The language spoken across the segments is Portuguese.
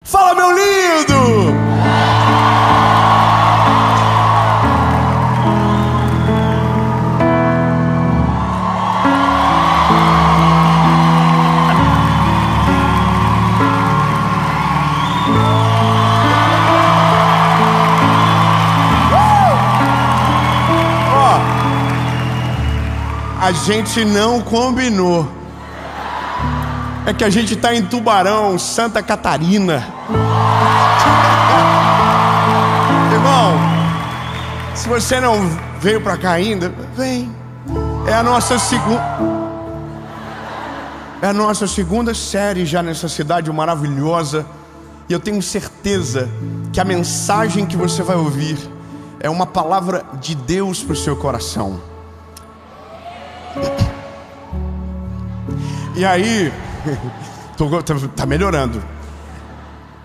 Fala, meu lindo! A gente não combinou. É que a gente está em Tubarão, Santa Catarina. Irmão, se você não veio para cá ainda, vem. É a nossa segunda série já nessa cidade maravilhosa. E eu tenho certeza que a mensagem que você vai ouvir é uma palavra de Deus para o seu coração. E aí, tá melhorando.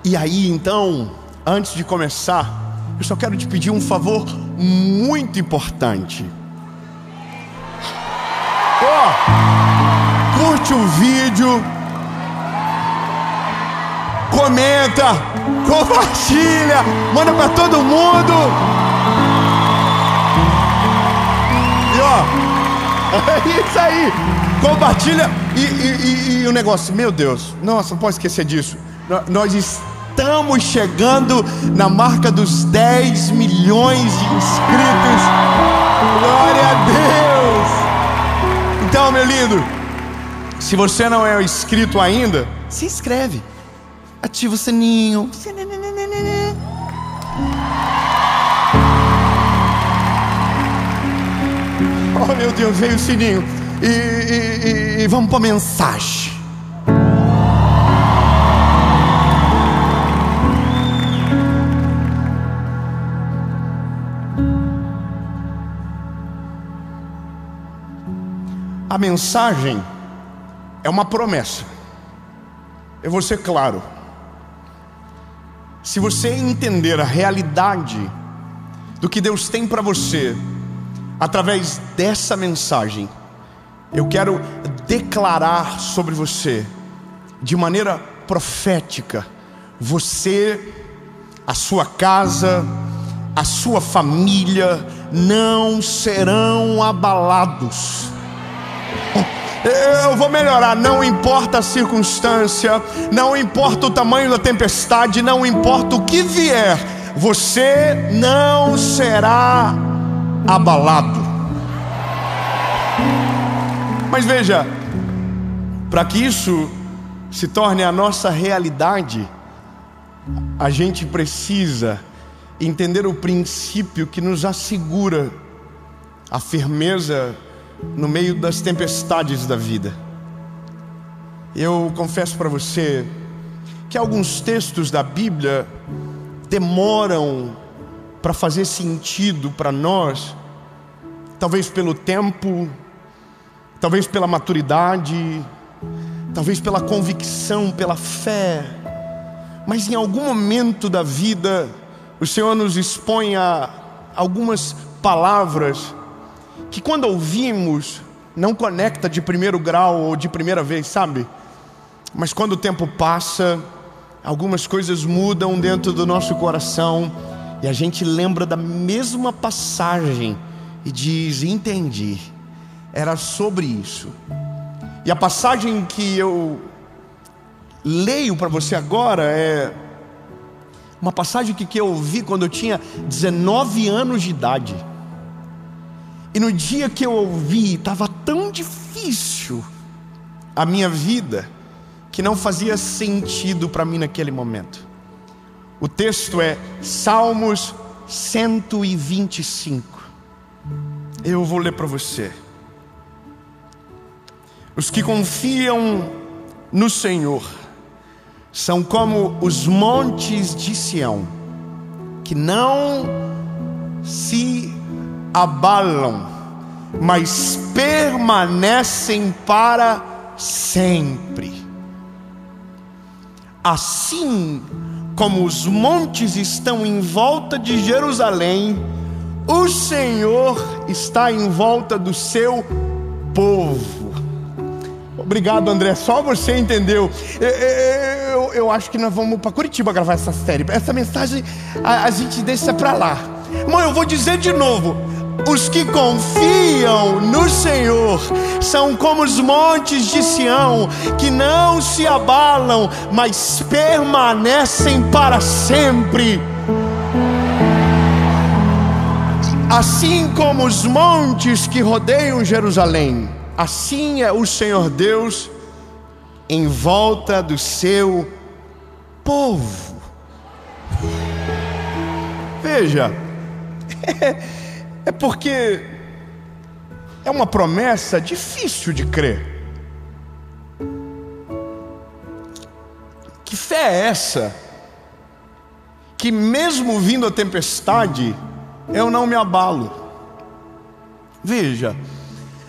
E aí, então, antes de começar, eu só quero te pedir um favor muito importante. Curte o vídeo, comenta, compartilha, manda pra todo mundo. E é isso aí, compartilha. E o negócio, meu Deus, nossa, não pode esquecer disso. Nós estamos chegando na marca dos 10 milhões de inscritos. Glória a Deus. Então, meu lindo, se você não é inscrito ainda, se inscreve, ativa o sininho. Oh, meu Deus, veio o sininho. E vamos para a mensagem. A mensagem é uma promessa. Eu vou ser claro. Se você entender a realidade do que Deus tem para você através dessa mensagem, eu quero declarar sobre você, de maneira profética, você, a sua casa, a sua família não serão abalados. Eu vou melhorar, não importa a circunstância, não importa o tamanho da tempestade, não importa o que vier, você não será abalado. Mas veja, para que isso se torne a nossa realidade, a gente precisa entender o princípio que nos assegura a firmeza no meio das tempestades da vida. Eu confesso para você que alguns textos da Bíblia demoram para fazer sentido para nós, talvez pelo tempo, talvez pela maturidade, talvez pela convicção, pela fé. Mas em algum momento da vida, o Senhor nos expõe a algumas palavras que, quando ouvimos, não conecta de primeiro grau ou de primeira vez, sabe? Mas quando o tempo passa, algumas coisas mudam dentro do nosso coração e a gente lembra da mesma passagem e diz: entendi, era sobre isso. E a passagem que eu leio para você agora é uma passagem que eu ouvi quando eu tinha 19 anos de idade. E no dia que eu ouvi, estava tão difícil a minha vida, que não fazia sentido para mim naquele momento. O texto é Salmos 125. Eu vou ler para você. Os que confiam no Senhor são como os montes de Sião, que não se abalam, mas permanecem para sempre. Assim como os montes estão em volta de Jerusalém, o Senhor está em volta do seu povo, Obrigado, André, só você entendeu. Eu acho que nós vamos para Curitiba gravar essa série. Essa mensagem a gente deixa para lá. Irmão, eu vou dizer de novo: os que confiam no Senhor são como os montes de Sião, que não se abalam, mas permanecem para sempre. Assim como os montes que rodeiam Jerusalém, assim é o Senhor Deus em volta do seu povo. Veja, é porque é uma promessa difícil de crer. Que fé é essa? Que mesmo vindo a tempestade, eu não me abalo. Veja,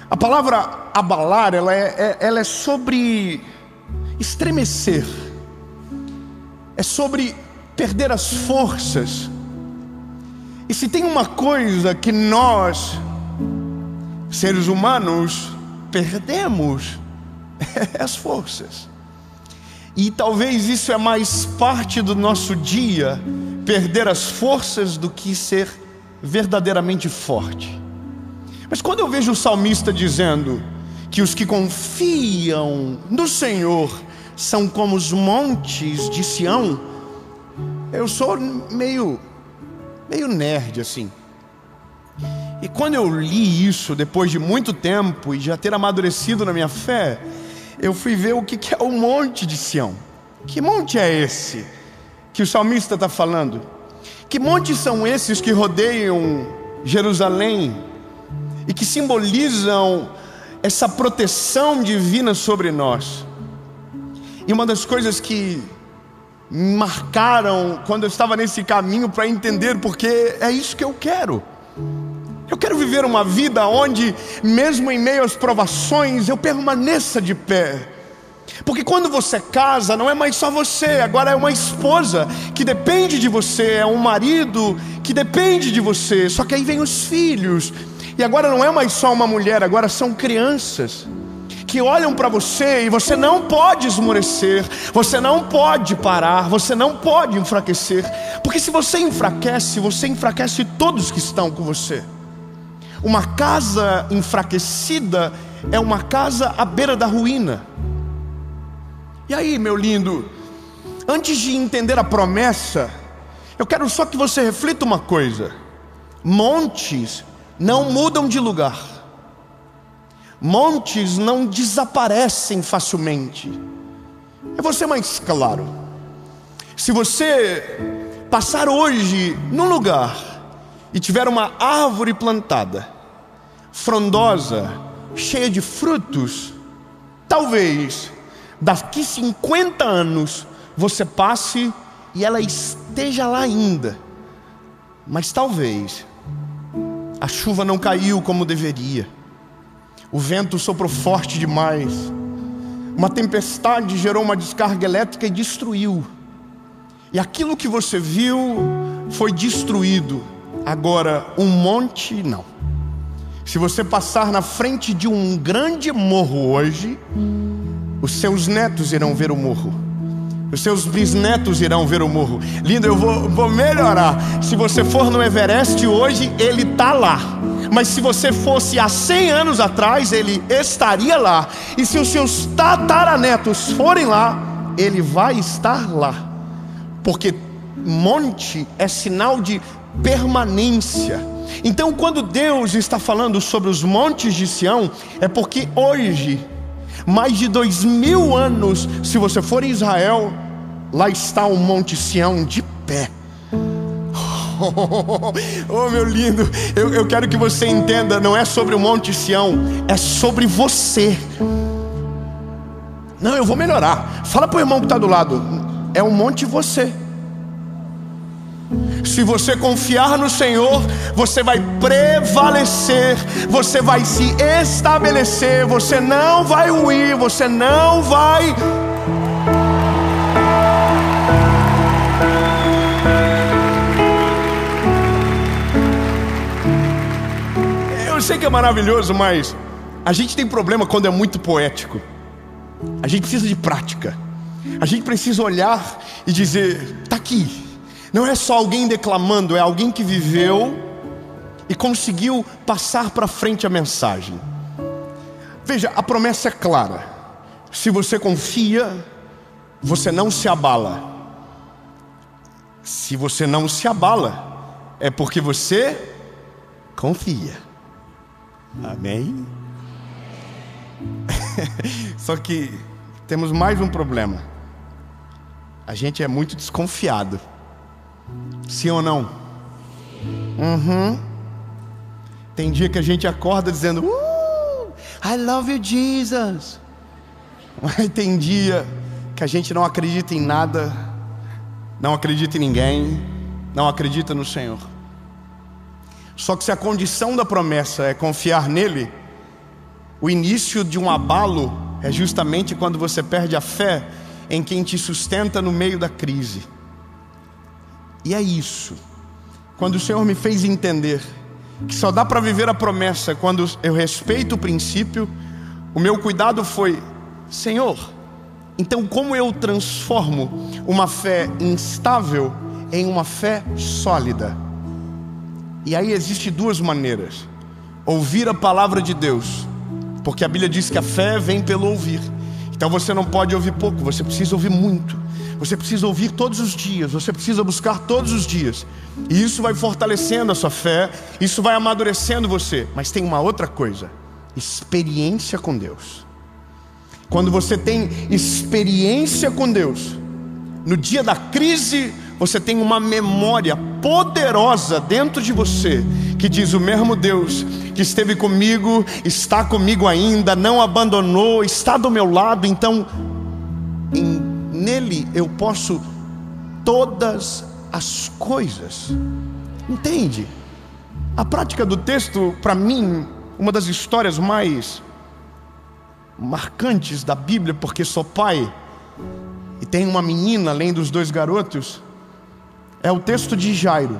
a palavra abalar, ela é sobre estremecer, é sobre perder as forças. E se tem uma coisa que nós, seres humanos, perdemos, é as forças. E talvez isso é mais parte do nosso dia, perder as forças, do que ser verdadeiramente forte. Mas quando eu vejo o salmista dizendo que os que confiam no Senhor são como os montes de Sião, eu sou meio nerd assim. E quando eu li isso, depois de muito tempo e já ter amadurecido na minha fé, eu fui ver o que é o monte de Sião. Que monte é esse que o salmista está falando? Que montes são esses que rodeiam Jerusalém e que simbolizam essa proteção divina sobre nós? E uma das coisas que me marcaram quando eu estava nesse caminho para entender, porque é isso que eu quero. Eu quero viver uma vida onde, mesmo em meio às provações, eu permaneça de pé. Porque quando você casa, não é mais só você, agora é uma esposa que depende de você, é um marido que depende de você. Só que aí vem os filhos, e agora não é mais só uma mulher, agora são crianças que olham para você, e você não pode esmorecer, você não pode parar, você não pode enfraquecer, porque se você enfraquece todos que estão com você. Uma casa enfraquecida é uma casa à beira da ruína. E aí, meu lindo, antes de entender a promessa, eu quero só que você reflita uma coisa: montes não mudam de lugar, montes não desaparecem facilmente. Eu vou ser mais claro: se você passar hoje num lugar e tiver uma árvore plantada, frondosa, cheia de frutos, talvez daqui 50 anos você passe e ela esteja lá ainda, mas talvez a chuva não caiu como deveria, o vento soprou forte demais, uma tempestade gerou uma descarga elétrica e destruiu, e aquilo que você viu foi destruído. Agora, um monte não. Se você passar na frente de um grande morro hoje, os seus netos irão ver o morro, os seus bisnetos irão ver o morro. Lindo, eu vou melhorar. Se você for no Everest hoje, ele está lá. Mas se você fosse há 100 anos atrás, ele estaria lá. E se os seus tataranetos forem lá, ele vai estar lá. Porque monte é sinal de permanência. Então, quando Deus está falando sobre os montes de Sião, é porque hoje, mais de 2000 anos, se você for em Israel, lá está o monte Sião de pé. Oh, meu lindo, eu quero que você entenda, não é sobre o monte Sião, é sobre você. Não, eu vou melhorar. Fala para o irmão que está do lado: é um monte você. Se você confiar no Senhor, você vai prevalecer, você vai se estabelecer, você não vai ruir, você não vai... Eu sei que é maravilhoso, mas a gente tem problema quando é muito poético. A gente precisa de prática. A gente precisa olhar e dizer: está aqui. Não é só alguém declamando, é alguém que viveu e conseguiu passar para frente a mensagem. Veja, a promessa é clara. Se você confia, você não se abala. Se você não se abala, é porque você confia. Amém? Só que temos mais um problema. A gente é muito desconfiado. Sim ou não? Tem dia que a gente acorda dizendo: I love you, Jesus. Mas tem dia que a gente não acredita em nada, não acredita em ninguém, não acredita no Senhor. Só que se a condição da promessa é confiar nele, o início de um abalo é justamente quando você perde a fé em quem te sustenta no meio da crise. E é isso. Quando o Senhor me fez entender que só dá para viver a promessa quando eu respeito o princípio, o meu cuidado foi: Senhor, então como eu transformo uma fé instável em uma fé sólida? E aí existe duas maneiras: ouvir a palavra de Deus, porque a Bíblia diz que a fé vem pelo ouvir. Então você não pode ouvir pouco, você precisa ouvir muito. Você precisa ouvir todos os dias, você precisa buscar todos os dias. E isso vai fortalecendo a sua fé, isso vai amadurecendo você. Mas tem uma outra coisa: experiência com Deus. Quando você tem experiência com Deus, no dia da crise, você tem uma memória poderosa dentro de você, que diz: o mesmo Deus que esteve comigo, está comigo ainda, não abandonou, está do meu lado. Então, nele eu posso todas as coisas. Entende? A prática do texto, para mim, uma das histórias mais marcantes da Bíblia, porque sou pai e tenho uma menina além dos dois garotos, é o texto de Jairo.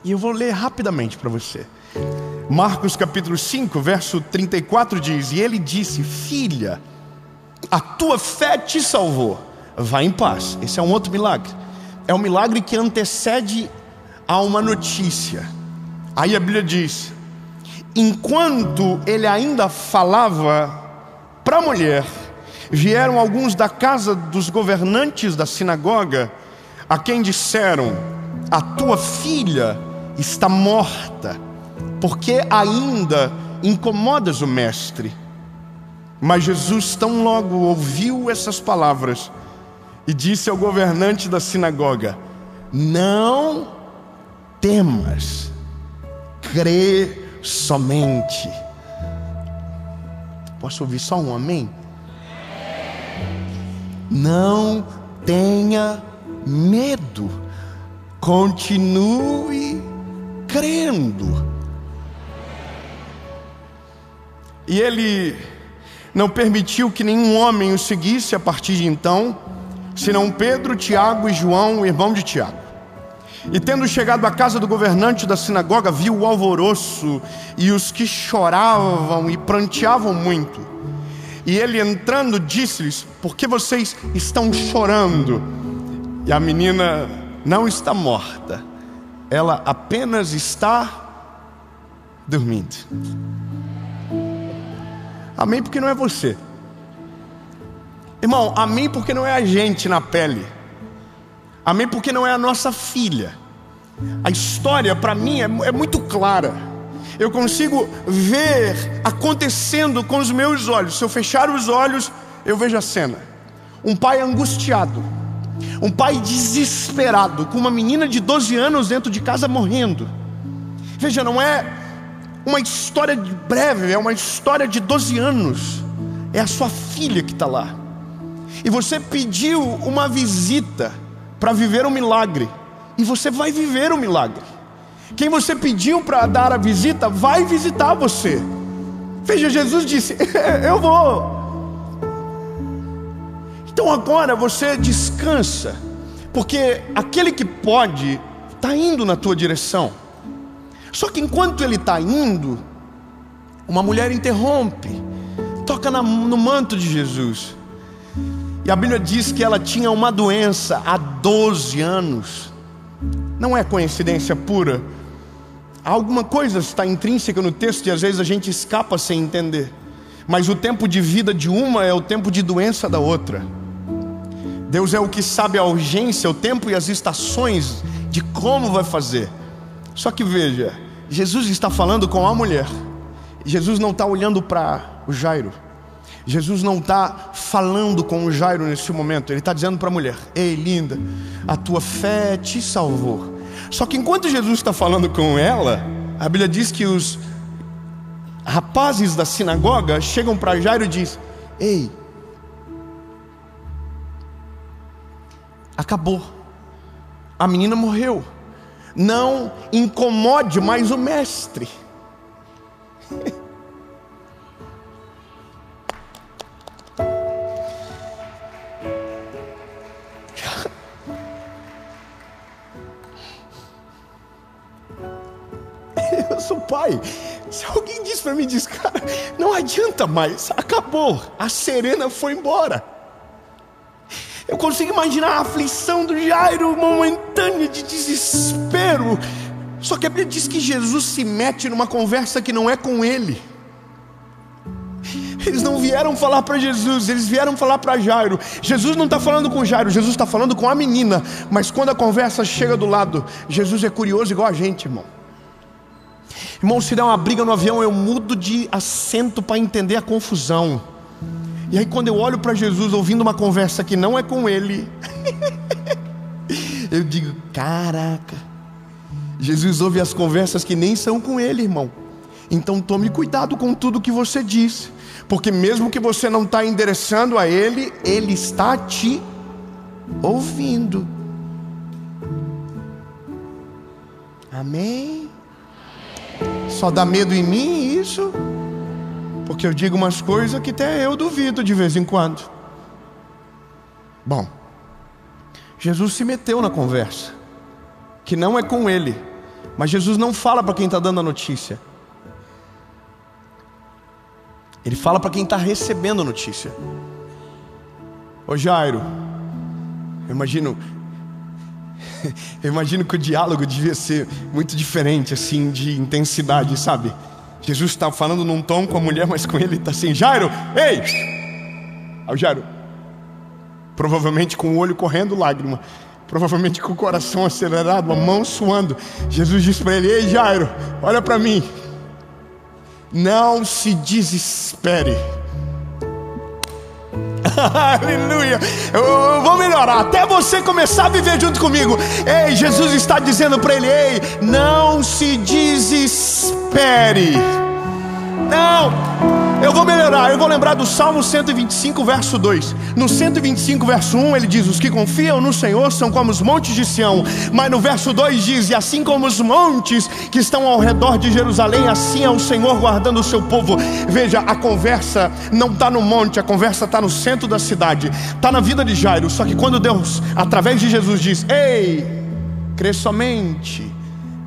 E eu vou ler rapidamente para você. Marcos capítulo 5, verso 34 diz: e ele disse: filha, a tua fé te salvou, vá em paz. Esse é um outro milagre. É um milagre que antecede a uma notícia. Aí a Bíblia diz: enquanto ele ainda falava para a mulher, vieram alguns da casa dos governantes da sinagoga, a quem disseram: a tua filha está morta, porque ainda incomodas o mestre. Mas Jesus tão logo ouviu essas palavras e disse ao governante da sinagoga: não temas, crê somente. Posso ouvir só um amém? Não tenha medo, continue crendo. E ele não permitiu que nenhum homem o seguisse a partir de então, senão Pedro, Tiago e João, o irmão de Tiago. E tendo chegado à casa do governante da sinagoga, viu o alvoroço e os que choravam e pranteavam muito. E ele, entrando, disse-lhes: por que vocês estão chorando? E a menina não está morta, ela apenas está dormindo. Amém, porque não é você. Irmão, amém, porque não é a gente na pele. Amém, porque não é a nossa filha. A história para mim é muito clara. Eu consigo ver acontecendo com os meus olhos. Se eu fechar os olhos, eu vejo a cena. Um pai angustiado, um pai desesperado, com uma menina de 12 anos dentro de casa morrendo. Veja, não é uma história breve, é uma história de 12 anos. É a sua filha que está lá. E você pediu uma visita para viver um milagre, e você vai viver um milagre. Quem você pediu para dar a visita vai visitar você. Veja, Jesus disse: eu vou. Então agora você descansa, porque aquele que pode está indo na tua direção. Só que enquanto ele está indo, uma mulher interrompe, toca toca no manto de Jesus. E a Bíblia diz que ela tinha uma doença há 12 anos. Não é coincidência pura. Alguma coisa está intrínseca no texto e às vezes a gente escapa sem entender. Mas o tempo de vida de uma é o tempo de doença da outra. Deus é o que sabe a urgência, o tempo e as estações de como vai fazer. Só que veja, Jesus está falando com a mulher. Jesus não está olhando para o Jairo. Jesus não está falando com o Jairo nesse momento. Ele está dizendo para a mulher: ei, linda, a tua fé te salvou. Só que enquanto Jesus está falando com ela, a Bíblia diz que os rapazes da sinagoga chegam para Jairo e dizem: ei, acabou, a menina morreu, não incomode mais o mestre. Eu sou pai. Se alguém diz para mim, diz: cara, não adianta mais, acabou, a Serena foi embora. Eu consigo imaginar a aflição do Jairo momentânea de desespero. Só que a Bíblia diz que Jesus se mete numa conversa que não é com ele. Eles não vieram falar para Jesus, eles vieram falar para Jairo. Jesus não está falando com Jairo, Jesus está falando com a menina. Mas quando a conversa chega do lado, Jesus é curioso igual a gente, irmão. Irmão, se der uma briga no avião, eu mudo de assento para entender a confusão. E aí quando eu olho para Jesus ouvindo uma conversa que não é com ele, eu digo: caraca, Jesus ouve as conversas que nem são com ele, irmão. Então tome cuidado com tudo que você diz, porque mesmo que você não está endereçando a ele, ele está te ouvindo. Amém? Só dá medo em mim isso? Porque eu digo umas coisas que até eu duvido de vez em quando. Bom, Jesus se meteu na conversa, que não é com ele. Mas Jesus não fala para quem está dando a notícia. Ele fala para quem está recebendo a notícia. Ô Jairo, eu imagino que o diálogo devia ser muito diferente, assim, de intensidade, sabe? Jesus está falando num tom com a mulher, mas com ele está assim: Jairo, ei! Aí o Jairo, provavelmente com o olho correndo lágrima, provavelmente com o coração acelerado, a mão suando. Jesus disse para ele: ei Jairo, olha para mim, não se desespere. Aleluia. Eu vou melhorar até você começar a viver junto comigo. Ei, Jesus está dizendo para ele: ei, não se desespere. Não, eu vou melhorar. Eu vou lembrar do Salmo 125 verso 2. No 125 verso 1 ele diz: os que confiam no Senhor são como os montes de Sião. Mas no verso 2 diz: e assim como os montes que estão ao redor de Jerusalém, assim é o Senhor guardando o seu povo. Veja, a conversa não está no monte, a conversa está no centro da cidade, está na vida de Jairo. Só que quando Deus, através de Jesus, diz: ei, crê somente,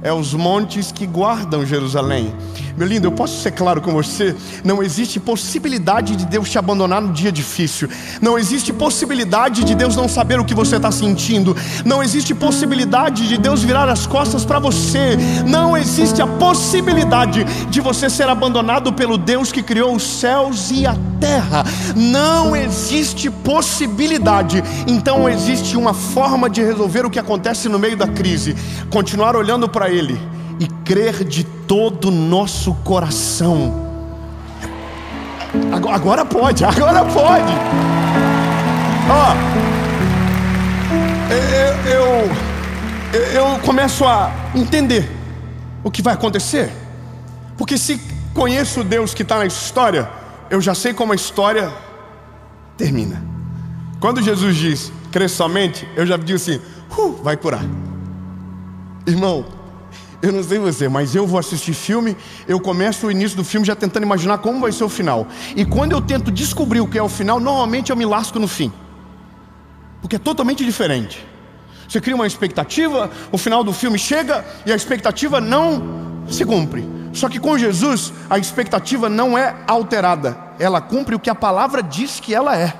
é os montes que guardam Jerusalém. Meu lindo, eu posso ser claro com você? Não existe possibilidade de Deus te abandonar no dia difícil. Não existe possibilidade de Deus não saber o que você está sentindo. Não existe possibilidade de Deus virar as costas para você. Não existe a possibilidade de você ser abandonado pelo Deus que criou os céus e a terra. Não existe possibilidade. Então existe uma forma de resolver o que acontece no meio da crise: continuar olhando para Ele e crer de todo o nosso coração. Agora pode. Ó, eu começo a entender o que vai acontecer, porque se conheço o Deus que está na história, eu já sei como a história termina. Quando Jesus diz: crê somente, eu já digo assim: vai curar. Irmão, eu não sei você, mas eu vou assistir filme, eu começo o início do filme já tentando imaginar como vai ser o final. E quando eu tento descobrir o que é o final, normalmente eu me lasco no fim, porque é totalmente diferente. Você cria uma expectativa, o final do filme chega e a expectativa não se cumpre. Só que com Jesus, a expectativa não é alterada, ela cumpre o que a palavra diz que ela é.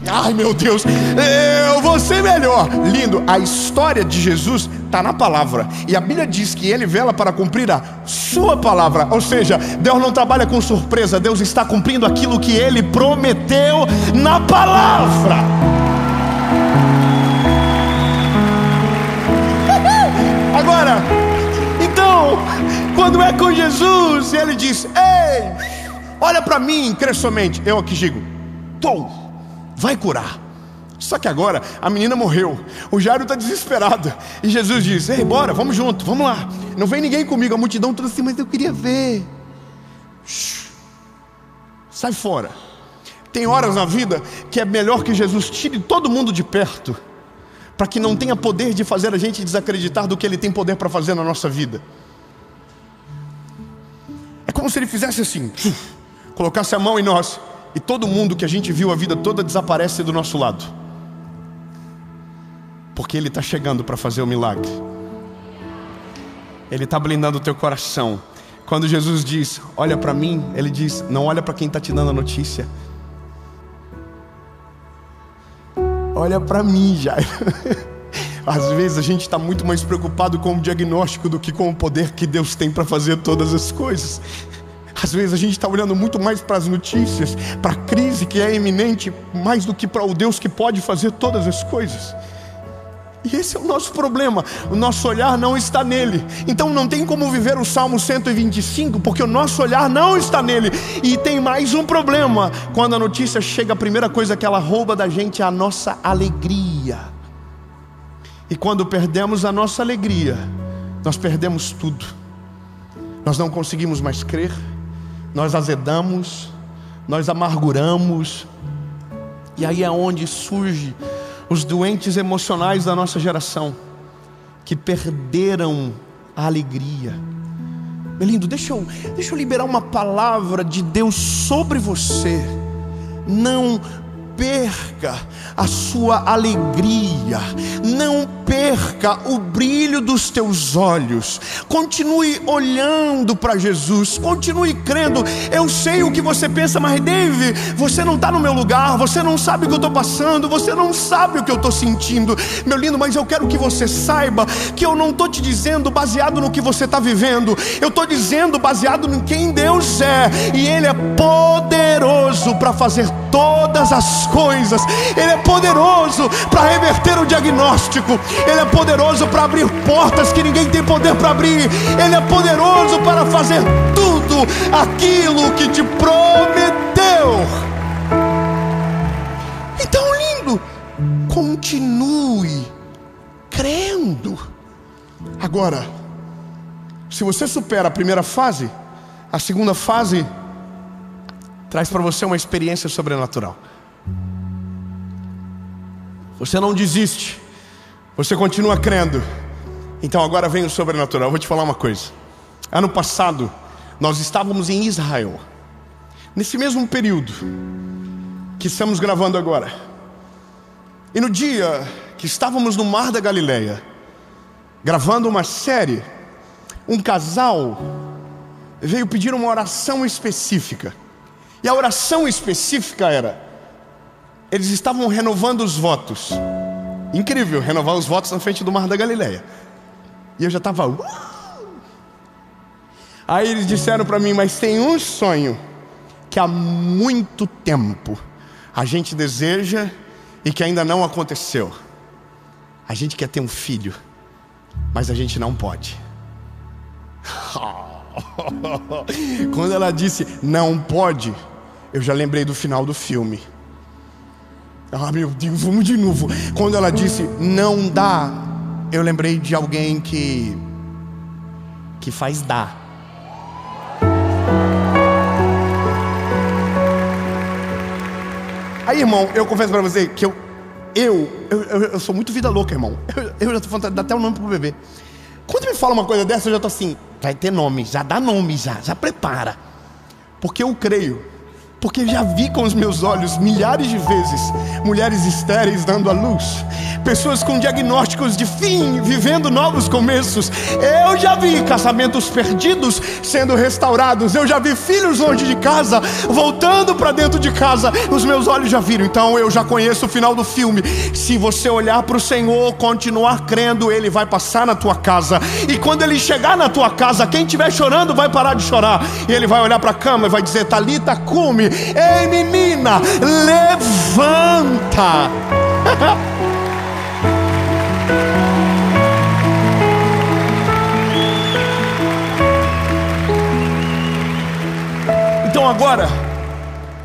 Ai meu Deus, eu vou ser melhor. Lindo, a história de Jesus está na palavra, e a Bíblia diz que Ele vela para cumprir a sua palavra. Ou seja, Deus não trabalha com surpresa, Deus está cumprindo aquilo que Ele prometeu na palavra. Agora, então, quando é com Jesus, Ele diz: ei, olha para mim, crê somente. Eu aqui digo: vai curar. Só que agora a menina morreu, o Jairo está desesperado, e Jesus diz: ei, bora, vamos junto, vamos lá. Não vem ninguém comigo, a multidão toda assim: mas eu queria ver. Sai fora. Tem horas na vida que é melhor que Jesus tire todo mundo de perto, para que não tenha poder de fazer a gente desacreditar do que Ele tem poder para fazer na nossa vida. É como se Ele fizesse assim, colocasse a mão em nós, e todo mundo que a gente viu a vida toda desaparece do nosso lado, porque Ele está chegando para fazer o milagre. Ele está blindando o teu coração. Quando Jesus diz: olha para mim, Ele diz: não olha para quem está te dando a notícia, olha para mim, Jairo. Às vezes a gente está muito mais preocupado com o diagnóstico do que com o poder que Deus tem para fazer todas as coisas. Às vezes a gente está olhando muito mais para as notícias, para a crise que é iminente, mais do que para o Deus que pode fazer todas as coisas. E esse é o nosso problema, o nosso olhar não está nele. Então não tem como viver o Salmo 125, porque o nosso olhar não está nele. E tem mais um problema: quando a notícia chega, a primeira coisa que ela rouba da gente é a nossa alegria. E quando perdemos a nossa alegria, nós perdemos tudo. Nós não conseguimos mais crer, nós azedamos, nós amarguramos. E aí é onde surge os doentes emocionais da nossa geração, que perderam a alegria. Meu lindo, deixa eu liberar uma palavra de Deus sobre você. Não perca a sua alegria, não perca o brilho dos teus olhos. Continue olhando para Jesus, continue crendo. Eu sei o que você pensa, mas Dave, você não está no meu lugar, você não sabe o que eu estou passando, você não sabe o que eu estou sentindo. Meu lindo, mas eu quero que você saiba que eu não estou te dizendo baseado no que você está vivendo, eu estou dizendo baseado em quem Deus é. E Ele é poderoso para fazer todas as coisas. Ele é poderoso para reverter o diagnóstico. Ele é poderoso para abrir portas que ninguém tem poder para abrir. Ele é poderoso para fazer tudo aquilo que te prometeu. Então, lindo, continue crendo. Agora, se você supera a primeira fase, a segunda fase traz para você uma experiência sobrenatural. Você não desiste, você continua crendo. Então agora vem o sobrenatural. Eu vou te falar uma coisa. Ano passado nós estávamos em Israel, nesse mesmo período que estamos gravando agora. E no dia que estávamos no Mar da Galileia, gravando uma série, um casal veio pedir uma oração específica. E a oração específica era: eles estavam renovando os votos. Incrível, renovar os votos na frente do Mar da Galileia. E eu já estava... Aí eles disseram para mim: mas tem um sonho que há muito tempo a gente deseja e que ainda não aconteceu. A gente quer ter um filho, mas a gente não pode. Quando ela disse não pode, eu já lembrei do final do filme. Ah, meu Deus, vamos de novo. Quando ela disse não dá, eu lembrei de alguém que faz dar. Aí, irmão, eu confesso pra você que eu sou muito vida louca, irmão. Eu já tô falando, dá até um nome pro bebê. Quando me fala uma coisa dessa, eu já tô assim: vai ter nome, já dá nome, já prepara. Porque eu creio. Porque já vi com os meus olhos milhares de vezes mulheres estéreis dando à luz, pessoas com diagnósticos de fim, vivendo novos começos. Eu já vi casamentos perdidos sendo restaurados. Eu já vi filhos longe de casa voltando para dentro de casa. Os meus olhos já viram, então eu já conheço o final do filme. Se você olhar para o Senhor, continuar crendo, Ele vai passar na tua casa. E quando Ele chegar na tua casa, quem estiver chorando vai parar de chorar. E Ele vai olhar para a cama e vai dizer: Talita cumi, ei menina, levanta. Então agora,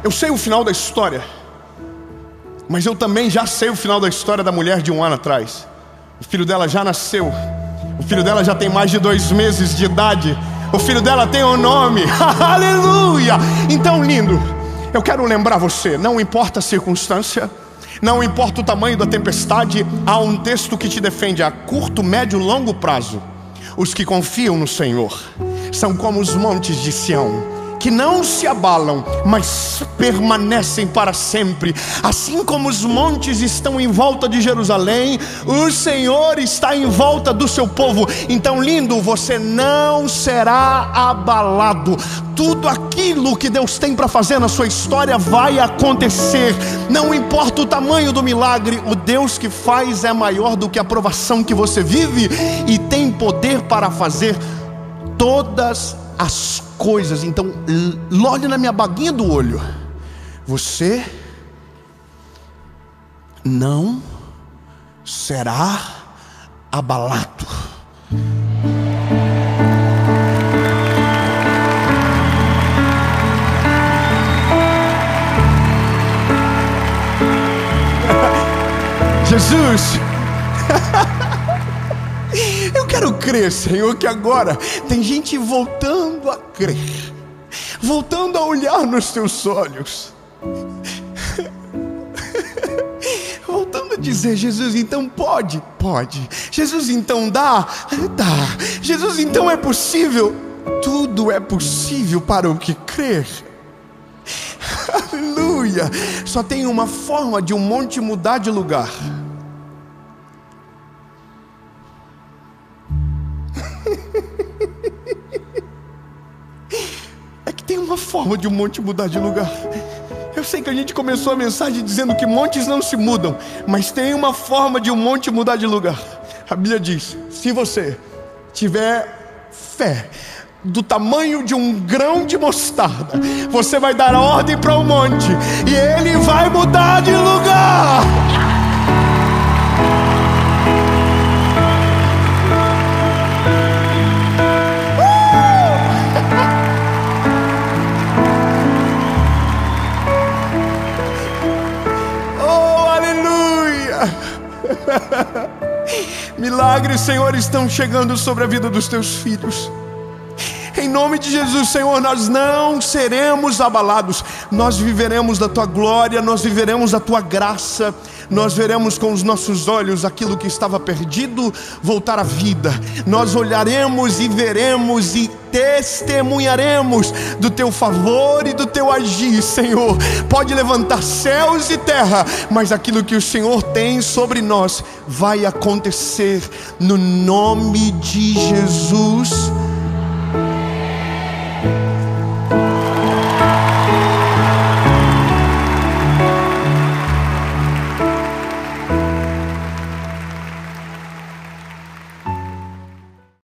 eu sei o final da história, mas eu também já sei o final da história da mulher de 1 ano atrás. O filho dela já nasceu. O filho dela já tem mais de 2 meses de idade. O filho dela tem um nome. Aleluia! Então, lindo, eu quero lembrar você, não importa a circunstância, não importa o tamanho da tempestade, há um texto que te defende a curto, médio, longo prazo. Os que confiam no Senhor são como os montes de Sião, que não se abalam, mas permanecem para sempre. Assim como os montes estão em volta de Jerusalém, o Senhor está em volta do seu povo. Então, lindo, você não será abalado. Tudo aquilo que Deus tem para fazer na sua história vai acontecer. Não importa o tamanho do milagre, o Deus que faz é maior do que a provação que você vive e tem poder para fazer todas as coisas. Então, olhe na minha baguinha do olho. Você não será abalado. Jesus, eu quero crer, Senhor, que agora tem gente voltando a crer, voltando a olhar nos teus olhos, voltando a dizer: Jesus, então pode. Jesus, então dá. Jesus, então é possível. Tudo é possível para o que crer. Aleluia. Só tem uma forma de um monte mudar de lugar. É que tem uma forma de um monte mudar de lugar. Eu sei que a gente começou a mensagem dizendo que montes não se mudam, mas tem uma forma de um monte mudar de lugar. A Bíblia diz: se você tiver fé do tamanho de um grão de mostarda, você vai dar a ordem para o monte e ele vai mudar de lugar. Milagres, Senhor, estão chegando sobre a vida dos teus filhos. Em nome de Jesus, Senhor, nós não seremos abalados. Nós viveremos da tua glória, nós viveremos da tua graça. Nós veremos com os nossos olhos aquilo que estava perdido voltar à vida. Nós olharemos e veremos e testemunharemos do teu favor e do teu agir, Senhor. Pode levantar céus e terra, mas aquilo que o Senhor tem sobre nós vai acontecer no nome de Jesus.